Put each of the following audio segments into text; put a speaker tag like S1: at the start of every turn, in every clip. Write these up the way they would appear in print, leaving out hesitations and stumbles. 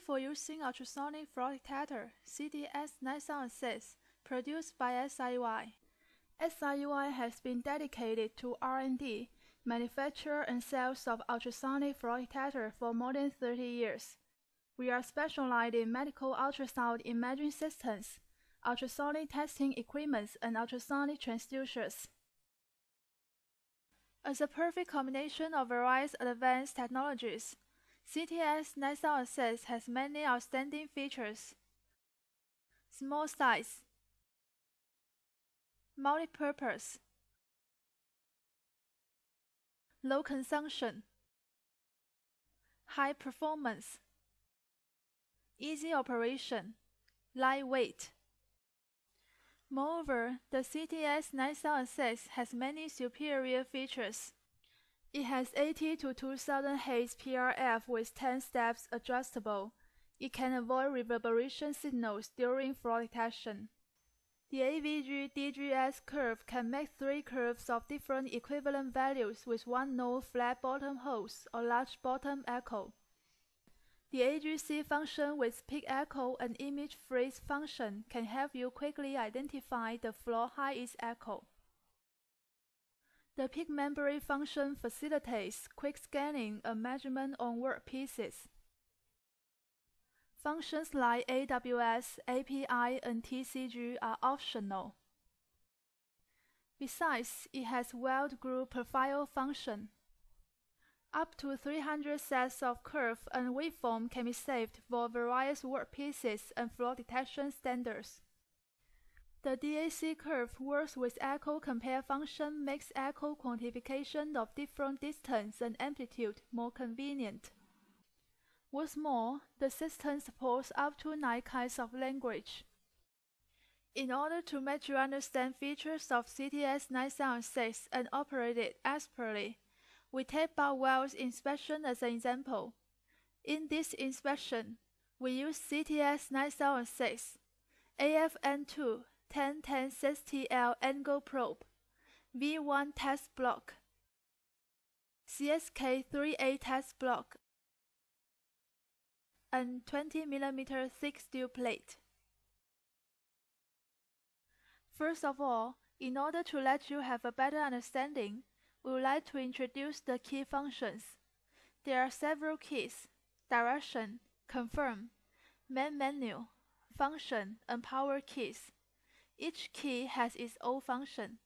S1: Manual for using ultrasonic flaw detector CTS9006 produced by SIUI. SIUI has been dedicated to R&D, manufacture and sales of ultrasonic flaw detector for more than 30 years. We are specialized in medical ultrasound imaging systems, ultrasonic testing equipment, and ultrasonic transducers. As a perfect combination of various advanced technologies, CTS9006 has many outstanding features. Small size, multi-purpose, low consumption, high performance, easy operation, lightweight. Moreover, the CTS9006 has many superior features. It has 80 to 2000 Hz PRF with 10 steps adjustable. It can avoid reverberation signals during flaw detection. The AVG DGS curve can make 3 curves of different equivalent values with one no flat bottom holes or large bottom echo. The AGC function with peak echo and image freeze function can help you quickly identify the flaw highest echo. The peak memory function facilitates quick scanning and measurement on workpieces. Functions like AWS, API, and TCG are optional. Besides, it has weld group profile function. Up to 300 sets of curve and waveform can be saved for various workpieces and flaw detection standards. The DAC curve works with echo compare function makes echo quantification of different distance and amplitude more convenient. What's more, the system supports up to 9 kinds of language. In order to make you understand features of CTS9006 and operate it expertly, we take bar wells inspection as an example. In this inspection, we use CTS9006, AFN2 1010-6TL angle probe, V1 test block, CSK38 test block, and 20 mm thick steel plate. First of all, in order to let you have a better understanding, we would like to introduce the key functions. There are several keys: direction, confirm, main menu, function, and power keys. Each key has its own function.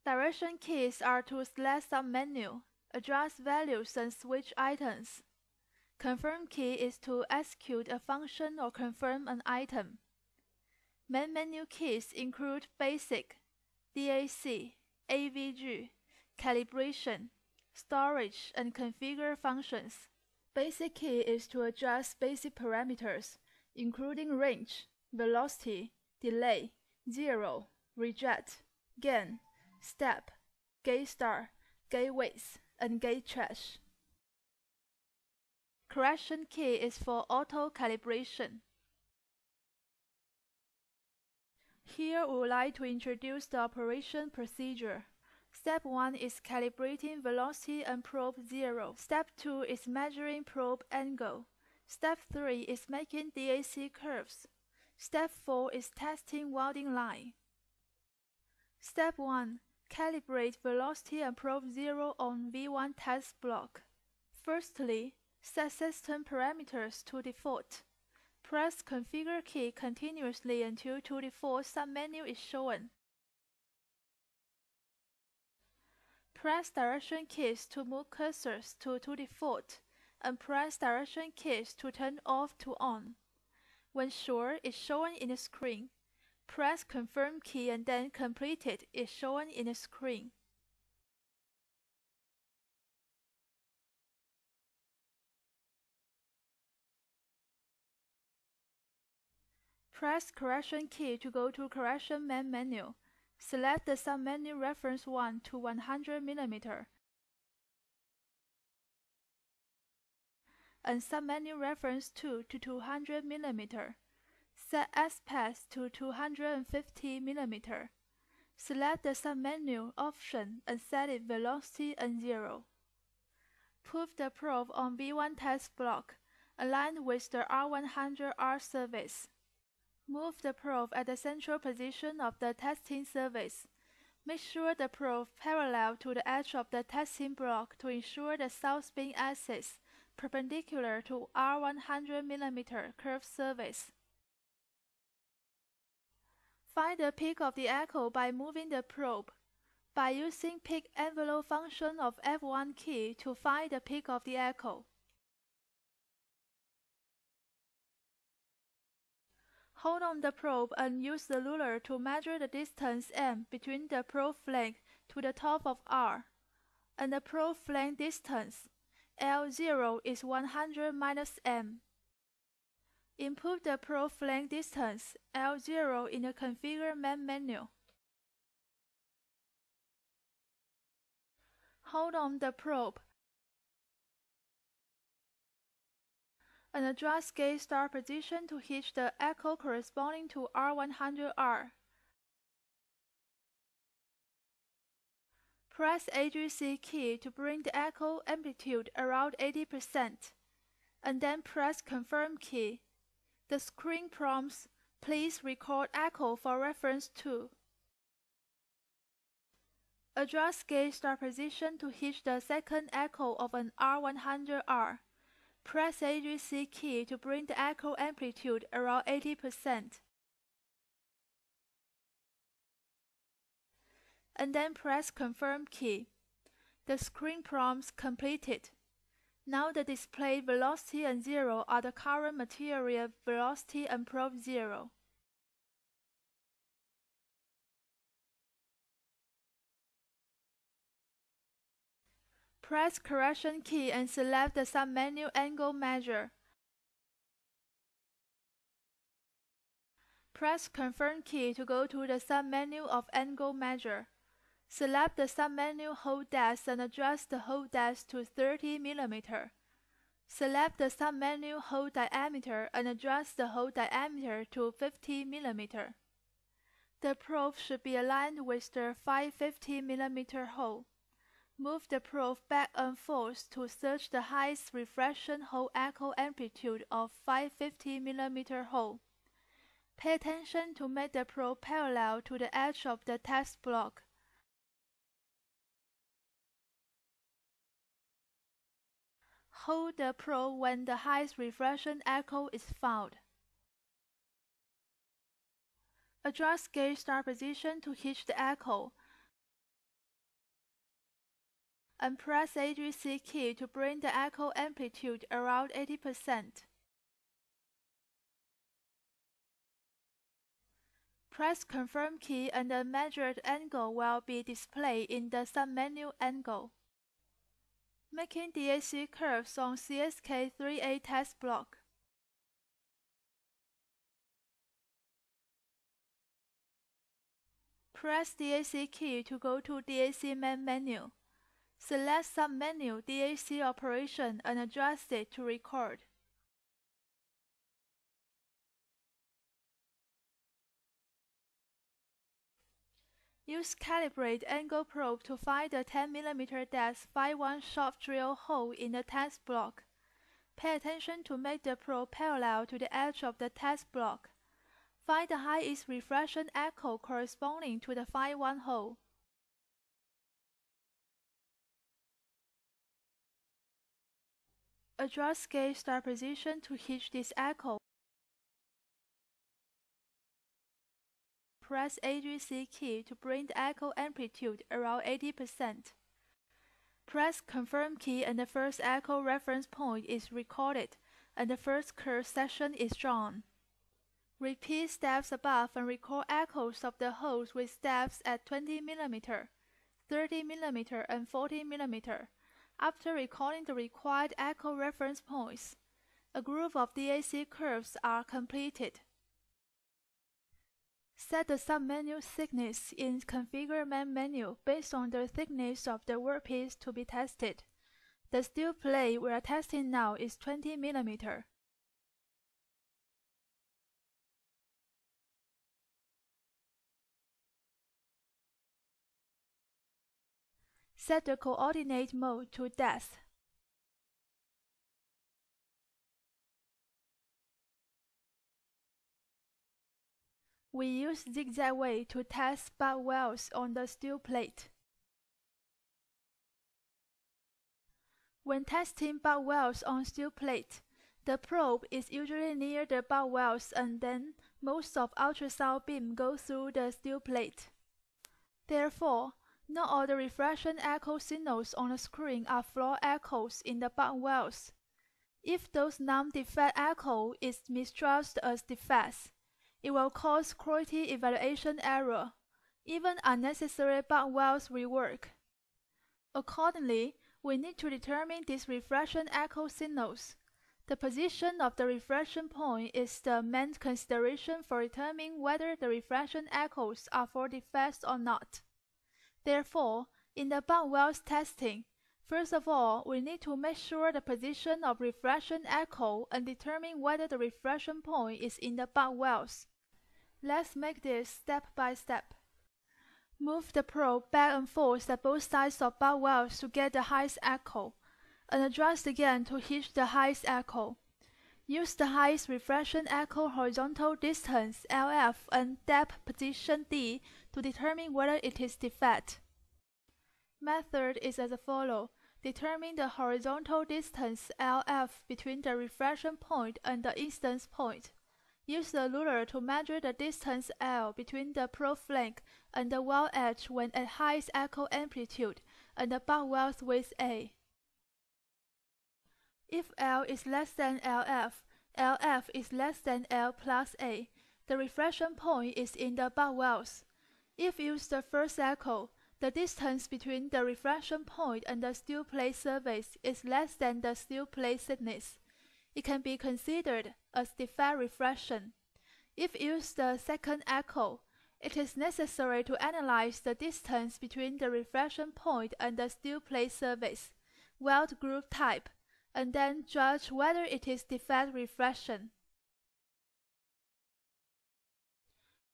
S1: Direction keys are to select some menu, adjust values, and switch items. Confirm key is to execute a function or confirm an item. Main menu keys include basic, DAC, AVG, calibration, storage, and configure functions. Basic key is to adjust basic parameters, including range, velocity, delay, zero, reject, gain, step, gate start, gate width, and gate trash. Correction key is for auto calibration. Here we would like to introduce the operation procedure. Step 1 is calibrating velocity and probe 0. Step 2 is measuring probe angle. Step 3 is making DAC curves. Step 4 is testing welding line. Step 1. Calibrate velocity and probe 0 on V1 test block. Firstly, set system parameters to default. Press Configure key continuously until to default submenu is shown. Press Direction keys to move cursors to default, and press Direction keys to turn off to on. When sure is shown in the screen, press Confirm key and then Completed is shown in the screen. Press Correction key to go to Correction main menu. Select the submenu reference 1 to 100 mm and submenu reference 2 to 200 mm. Set aspect to 250 mm. Select the submenu option and set it velocity and 0. Put the probe on V1 test block aligned with the R100R surface. Move the probe at the central position of the testing surface. Make sure the probe parallel to the edge of the testing block to ensure the south spin axis perpendicular to R100 mm curved surface. Find the peak of the echo by moving the probe. By using peak envelope function of F1 key to find the peak of the echo. Hold on the probe and use the ruler to measure the distance m between the probe flank to the top of R, and the probe flank distance L0 is 100 minus m. Input the probe flank distance L0 in the Configure main menu. Hold on the probe and adjust gauge start position to hitch the echo corresponding to R100R. Press AGC key to bring the echo amplitude around 80%, and then press Confirm key. The screen prompts, "Please record echo for reference to." Adjust gauge start position to hitch the second echo of an R100R. Press AGC key to bring the echo amplitude around 80%. And then press Confirm key. The screen prompts completed. Now the display velocity and 0 are the current material velocity and probe 0. Press Correction key and select the submenu Angle Measure. Press Confirm key to go to the submenu of Angle Measure. Select the submenu Hole Depth and adjust the hole depth to 30 mm. Select the submenu Hole Diameter and adjust the hole diameter to 50 mm. The probe should be aligned with the 550 mm hole. Move the probe back and forth to search the highest reflection hole echo amplitude of 550 mm hole. Pay attention to make the probe parallel to the edge of the test block. Hold the probe when the highest reflection echo is found. Adjust gauge start position to hitch the echo, and press AGC key to bring the echo amplitude around 80%. Press Confirm key and the measured angle will be displayed in the submenu Angle. Making DAC curves on CSK3A test block. Press DAC key to go to DAC main menu. Select submenu DAC operation and adjust it to record. Use Calibrate Angle Probe to find the 10 mm depth 5-1 short drill hole in the test block. Pay attention to make the probe parallel to the edge of the test block. Find the highest reflection echo corresponding to the 5-1 hole. Adjust gauge start position to hitch this echo. Press AGC key to bring the echo amplitude around 80%. Press Confirm key and the first echo reference point is recorded, and the first curve section is drawn. Repeat steps above and record echoes of the holes with depths at 20 mm, 30 mm, and 40 mm. After recording the required echo reference points, a group of DAC curves are completed. Set the submenu thickness in Configure main menu based on the thickness of the workpiece to be tested. The steel plate we are testing now is 20 mm. Set the coordinate mode to depth. We use zigzag way to test spot wells on the steel plate. When testing butt welds on steel plate, the probe is usually near the butt welds and then most of ultrasound beam go through the steel plate. Therefore, not all the refraction echo signals on the screen are flaw echoes in the butt welds. If those non-defect echo is mistrusted as defects, it will cause quality evaluation error, even unnecessary butt welds rework. Accordingly, we need to determine these refraction echo signals. The position of the refraction point is the main consideration for determining whether the refraction echoes are for defects or not. Therefore, in the butt welds testing, first of all, we need to make sure the position of refraction echo and determine whether the refraction point is in the butt welds. Let's make this step by step. Move the probe back and forth at both sides of butt welds to get the highest echo, and adjust again to hit the highest echo. Use the highest refraction echo horizontal distance LF and depth position D to determine whether it is defect. Method is as follows. Determine the horizontal distance LF between the refraction point and the incidence point. Use the ruler to measure the distance L between the probe flank and the weld edge when at highest echo amplitude and the butt weld width A. If L is less than LF, LF is less than L plus A, the refraction point is in the butt welds. If used the first echo, the distance between the refraction point and the steel plate surface is less than the steel plate thickness. It can be considered as defect refraction. If used the second echo, it is necessary to analyze the distance between the refraction point and the steel plate surface, weld group type, and then judge whether it is defect refraction.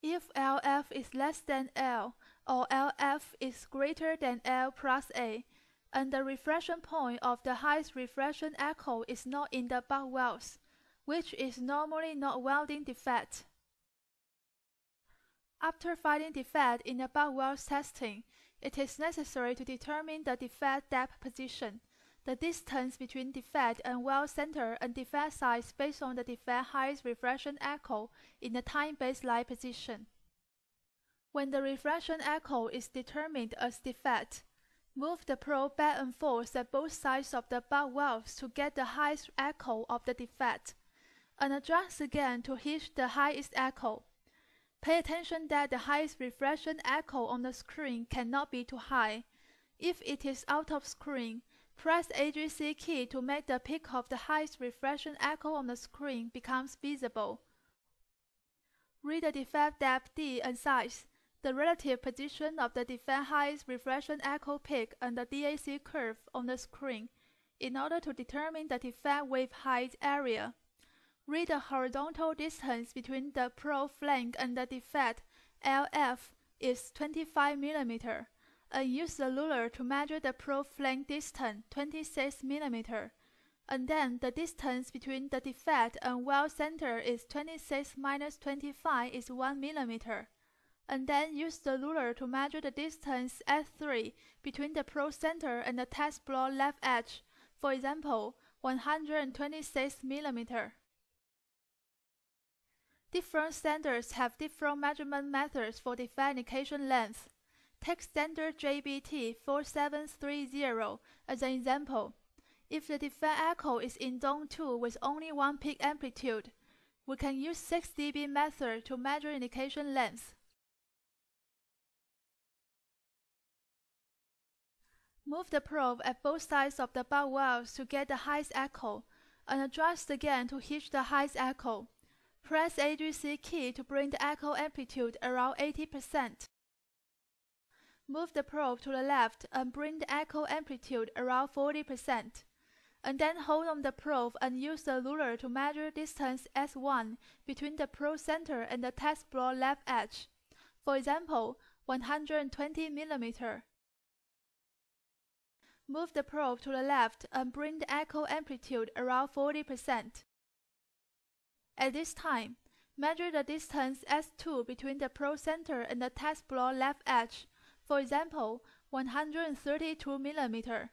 S1: If LF is less than L or LF is greater than L plus A, and the refraction point of the highest refraction echo is not in the butt welds, which is normally not welding defect. After finding defect in the butt welds testing, it is necessary to determine the defect depth position, the distance between defect and weld center and defect size based on the defect highest refraction echo in the time baseline position. When the refraction echo is determined as defect, move the probe back and forth at both sides of the butt welds to get the highest echo of the defect, and adjust again to hit the highest echo. Pay attention that the highest refraction echo on the screen cannot be too high. If it is out of screen, press AGC key to make the peak of the highest refraction echo on the screen becomes visible. Read the defect depth D and size, the relative position of the defect highest refraction echo peak and the DAC curve on the screen in order to determine the defect wave height area. Read the horizontal distance between the probe flank and the defect LF is 25 mm, and use the ruler to measure the probe flank distance 26 mm, and then the distance between the defect and weld center is 26 minus 25 is 1 mm, and then use the ruler to measure the distance S3 between the probe center and the test block left edge, for example, 126 mm. Different standards have different measurement methods for defect indication length. Take standard JBT 4730 as an example. If the defect echo is in zone 2 with only one peak amplitude, we can use 6 dB method to measure indication length. Move the probe at both sides of the butt welds to get the highest echo, and adjust again to hit the highest echo. Press AGC key to bring the echo amplitude around 80%. Move the probe to the left and bring the echo amplitude around 40%, and then hold on the probe and use the ruler to measure distance S1 between the probe center and the test block left edge, for example, 120 mm. Move the probe to the left and bring the echo amplitude around 40%. At this time, Measure the distance S2 between the probe center and the test block left edge, for example, 132 mm.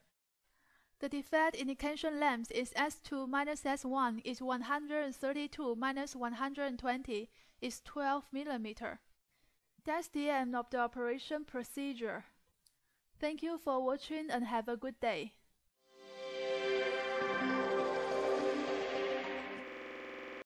S1: The defect indication length is S2 minus S1 is 132 minus 120 is 12 mm. That's the end of the operation procedure. Thank you for watching and have a good day.